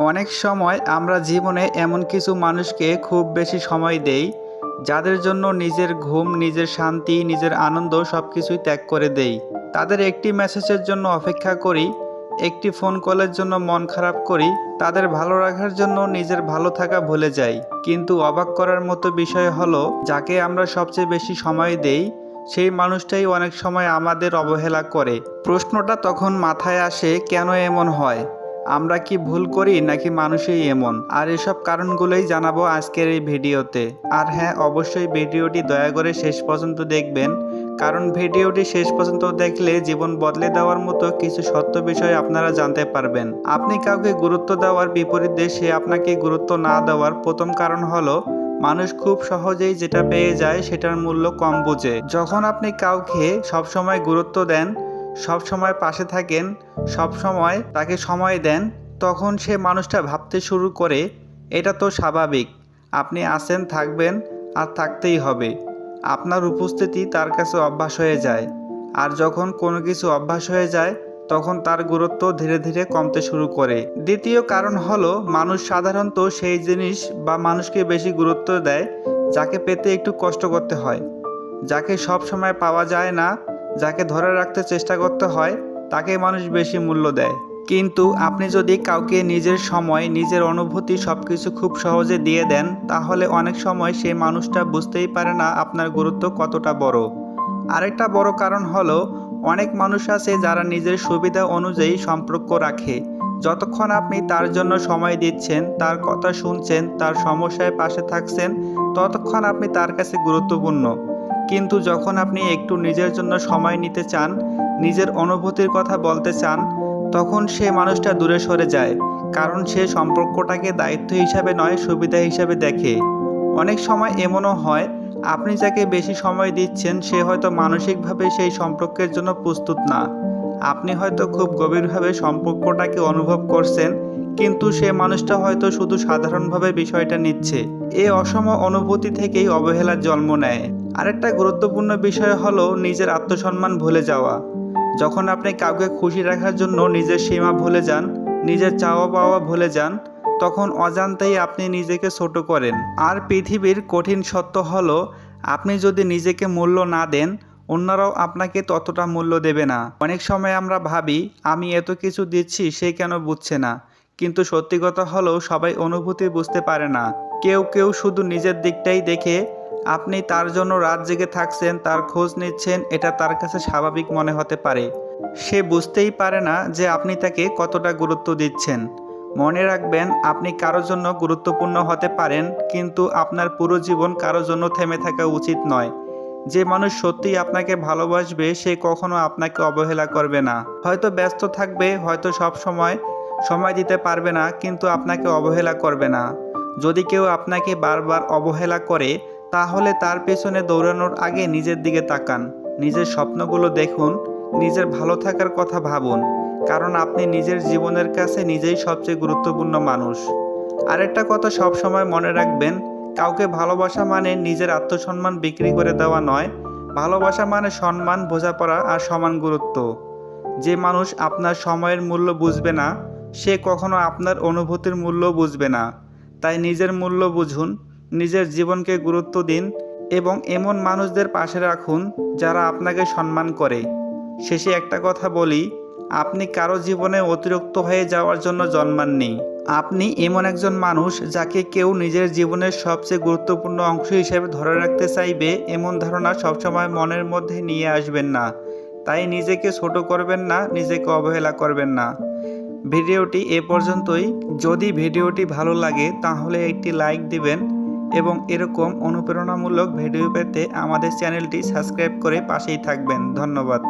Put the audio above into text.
অনেক সময় আমরা জীবনে এমন কিছু মানুষকে খুব বেশি সময় দেই, যাদের জন্য নিজের ঘুম, নিজের শান্তি, নিজের আনন্দ সব কিছুই ত্যাগ করে দেই। তাদের একটি মেসেজের জন্য অপেক্ষা করি, একটি ফোন কলের জন্য মন খারাপ করি, তাদের ভালো রাখার জন্য নিজের ভালো থাকা ভুলে যাই। কিন্তু অবাক করার মতো বিষয় হলো, যাকে আমরা সবচেয়ে বেশি সময় দেই সেই মানুষটাই অনেক সময় আমাদের অবহেলা করে। প্রশ্নটা তখন মাথায় আসে, কেন এমন হয়? আমরা কি ভুল করি নাকি মানুষই এমন? আর এসব কারণগুলোই জানাবো আজকের এই ভিডিওতে। আর হ্যাঁ, অবশ্যই ভিডিওটি দয়া করে শেষ পর্যন্ত দেখবেন, কারণ ভিডিওটি শেষ পর্যন্ত দেখলে জীবন বদলে দেওয়ার মতো কিছু সত্য বিষয় আপনারা জানতে পারবেন। আপনি কাউকে গুরুত্ব দেওয়ার বিপরীতে সে আপনাকে গুরুত্ব না দেওয়ার প্রথম কারণ হলো, মানুষ খুব সহজেই যেটা পেয়ে যায় সেটার মূল্য কম বোঝে। যখন আপনি কাউকে সবসময় গুরুত্ব দেন, সব সময় পাশে থাকেন, সব সময় তাকে সময় দেন, তখন সে মানুষটা ভাবতে শুরু করে, এটা তো স্বাভাবিক, আপনি আছেন, থাকবেন আর থাকতেই হবে। আপনার উপস্থিতি তার কাছে অভ্যাস হয়ে যায়। আর যখন কোনো কিছু অভ্যাস হয়ে যায়, তখন তার গুরুত্ব ধীরে ধীরে কমতে শুরু করে। দ্বিতীয় কারণ হলো, মানুষ সাধারণত সেই জিনিস বা মানুষকে বেশি গুরুত্ব দেয় যাকে পেতে একটু কষ্ট করতে হয়, যাকে সব সময় পাওয়া যায় না, যাকে ধরে রাখতে চেষ্টা করতে হয়, তাকে মানুষ বেশি মূল্য দেয়। কিন্তু আপনি যদি কাউকে নিজের সময়, নিজের অনুভূতি সব কিছু খুব সহজে দিয়ে দেন, তাহলে অনেক সময় সেই মানুষটা বুঝতেই পারে না আপনার গুরুত্ব কতটা বড়। আরেকটা বড় কারণ হলো, অনেক মানুষ আছে যারা নিজের সুবিধা অনুযায়ী সম্পর্ক রাখে। যতক্ষণ আপনি তার জন্য সময় দিচ্ছেন, তার কথা শুনছেন, তার সমস্যায় পাশে থাকছেন, ততক্ষণ আপনি তার কাছে গুরুত্বপূর্ণ। কিন্তু যখন আপনি একটু নিজের জন্য সময় নিতে চান, নিজের অনুভূতির কথা বলতে চান, তখন সে মানুষটা দূরে সরে যায়, কারণ সে সম্পর্কটাকে দায়িত্ব হিসাবে নয়, সুবিধা হিসাবে দেখে। অনেক সময় এমনও হয়, আপনি যাকে বেশি সময় দিচ্ছেন সে হয়তো মানসিকভাবে সেই সম্পর্কের জন্য প্রস্তুত না। আপনি হয়তো খুব গভীরভাবে সম্পর্কটাকে অনুভব করছেন, কিন্তু সে মানুষটা হয়তো শুধু সাধারণভাবে বিষয়টা নিচ্ছে। এই অসম অনুভূতি থেকেই অবহেলার জন্ম নেয়। আরেকটা গুরুত্বপূর্ণ বিষয় হলো নিজের আত্মসম্মান ভুলে যাওয়া। যখন আপনি কাউকে খুশি রাখার জন্য নিজের সীমা ভুলে যান, নিজের চাওয়া পাওয়া ভুলে যান, তখন অজান্তেই আপনি নিজেকে ছোট করেন। আর পৃথিবীর কঠিন সত্য হলো, আপনি যদি নিজেকে মূল্য না দেন, অন্যরাও আপনাকে ততটা মূল্য দেবে না। অনেক সময় আমরা ভাবি, আমি এত কিছু দিচ্ছি, সে কেন বুঝছে না? কিন্তু সত্যি কথা হলো, সবাই অনুভূতি বুঝতে পারে না। কেউ কেউ শুধু নিজের দিকটাই দেখে। আপনি তার জন্য রাত জেগে থাকছেন, তার খোঁজ নিচ্ছেন, এটা তার কাছে স্বাভাবিক মনে হতে পারে। সে বুঝতেই পারে না যে আপনি তাকে কতটা গুরুত্ব দিচ্ছেন। মনে রাখবেন, আপনি কারো জন্য গুরুত্বপূর্ণ হতে পারেন, কিন্তু আপনার পুরো জীবন কারো জন্য থেমে থাকা উচিত নয়। যে মানুষ সত্যিই আপনাকে ভালোবাসবে সে কখনো আপনাকে অবহেলা করবে না। হয়তো ব্যস্ত থাকবে, হয়তো সব সময় দিতে পারবে না, কিন্তু আপনাকে অবহেলা করবে না। যদি কেউ আপনাকে বারবার অবহেলা করে, তাহলে তার পেছনে দৌড়ানোর আগে নিজের দিকে তাকান, নিজের স্বপ্নগুলো দেখুন, নিজের ভালো থাকার কথা ভাবুন, কারণ আপনি নিজের জীবনের কাছে নিজেই সবচেয়ে গুরুত্বপূর্ণ মানুষ। আরেকটা কথা সব সময় মনে রাখবেন, কাউকে ভালোবাসা মানে নিজের আত্মসম্মান বিক্রি করে দেওয়া নয়। ভালোবাসা মানে সম্মান, বোঝাপড়া আর সমান গুরুত্ব। যে মানুষ আপনার সময়ের মূল্য বুঝবে না, সে কখনো আপনার অনুভূতির মূল্য বুঝবে না। তাই নিজের মূল্য বুঝুন, নিজের জীবনকে গুরুত্ব দিন এবং এমন মানুষদের পাশে রাখুন যারা আপনাকে সম্মান করে। শেষে একটা কথা বলি, আপনি কারো জীবনে অতিরিক্ত হয়ে যাওয়ার জন্য জন্মাননি। আপনি এমন একজন মানুষ যাকে কেউ নিজের জীবনের সবচেয়ে গুরুত্বপূর্ণ অংশ হিসেবে ধরে রাখতে চাইবে, এমন ধারণা সবসময় মনের মধ্যে নিয়ে আসবেন না। তাই নিজেকে ছোট করবেন না, নিজেকে অবহেলা করবেন না। ভিডিওটি এ পর্যন্তই। যদি ভিডিওটি ভালো লাগে তাহলে একটি লাইক দিবেন এবং এরকম অনুপ্রেরণামূলক ভিডিও পেতে আমাদের চ্যানেলটি সাবস্ক্রাইব করে পাশেই থাকবেন। ধন্যবাদ।